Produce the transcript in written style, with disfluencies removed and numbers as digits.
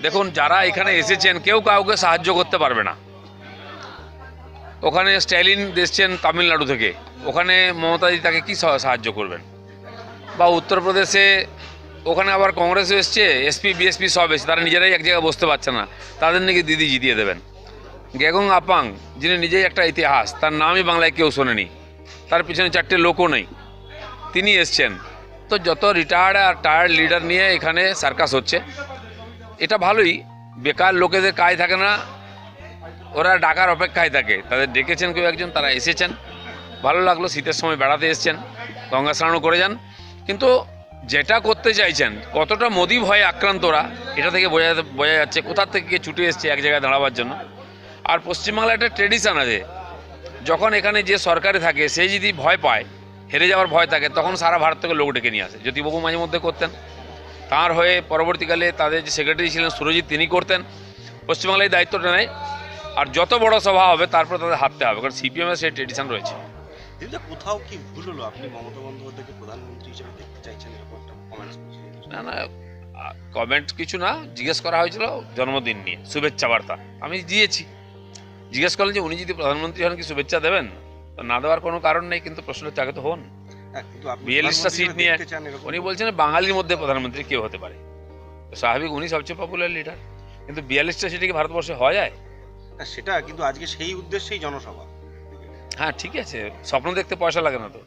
দেখুন, যারা এখানে এসেছেন কেউ কাউকে সাহায্য করতে পারবে না। ওখানে স্ট্যালিন এসছেন তামিলনাড়ু থেকে, ওখানে মমতাদি তাকে কী সাহায্য করবেন? বা উত্তরপ্রদেশে ওখানে আবার কংগ্রেসও এসছে, এসপি বিএসপি সব এসছে, তারা নিজেরাই এক জায়গায় বসতে পারছে না, তাদের নাকি দিদি জিতিয়ে দেবেন। গেগং আপাং, যিনি নিজেই একটা ইতিহাস, তার নামই বাংলায় কেউ শোনেনি, তার পিছনে 4টে লোকও নেই, তিনি এসছেন। তো যত রিটায়ার্ড আর টায়ার্ড লিডার নিয়ে এখানে সার্কাস হচ্ছে, এটা ভালোই। বেকার লোকেদের কাজ থাকে না, ওরা ডাকার অপেক্ষায় থাকে। তাদের ডেকেছেন কেউ একজন, তারা এসেছেন, ভালো লাগলো। শীতের সময় বেড়াতে এসছেন, গঙ্গা স্নানও করে যান। কিন্তু যেটা করতে চাইছেন, কতটা মোদি ভয়ে আক্রান্ত ওরা, এটা থেকে বোঝা যাচ্ছে কোথা থেকে ছুটে এসছে এক জায়গায় দাঁড়াবার জন্য। আর পশ্চিমবাংলায় একটা ট্রেডিশন আছে, যখন এখানে যে সরকারে থাকে সে যদি ভয় পায়, হেরে যাওয়ার ভয় থাকে, তখন সারা ভারত থেকে লোক ডেকে নিয়ে আসে। জ্যোতিবাবু মাঝে মধ্যে করতেন, তাঁর হয়ে পরবর্তীকালে তাদের যে সেক্রেটারি ছিলেন সুরজিৎ, তিনি করতেন। পশ্চিমবাংলায় দায়িত্বটা নেয়, আর যত বড় সভা হবে তারপর তাদের হাঁটতে হবে, কারণ সিপিএমের সেই ট্রেডিশন রয়েছে। দিদি, কোথাও কি ভুল হলো? আপনি মমতা বন্দ্যোপাধ্যায়কে প্রধানমন্ত্রী হিসেবে দেখতে চাইছেন, এরকম একটা কমেন্টস করছিলেন। না না, কমেন্ট কিছু না, জিজ্ঞেস করা হয়েছিল জন্মদিন নিয়ে শুভেচ্ছা বার্তা, আমি দিয়েছি। জিজ্ঞেস করলেন যে উনি যদি প্রধানমন্ত্রী হন কি শুভেচ্ছা দেবেন, তো না দেওয়ার কোনো কারণ নেই, কিন্তু প্রশ্ন হচ্ছে আগে তো হন। হ্যাঁ, কিন্তু আপনি 42টা সিট নিয়ে দেখতে চান এরকম? উনি বলছেন বাঙালির মধ্যে প্রধানমন্ত্রী কেউ হতে পারে, তো স্বাভাবিক উনি সবচেয়ে পপুলার লিডার। কিন্তু 42টা সিটে কি ভারতবর্ষে হওয়া যায়? না, সেটা কিন্তু আজকে সেই উদ্দেশ্যেই জনসভা। হ্যাঁ ঠিক আছে, স্বপ্ন দেখতে পয়সা লাগে না তো।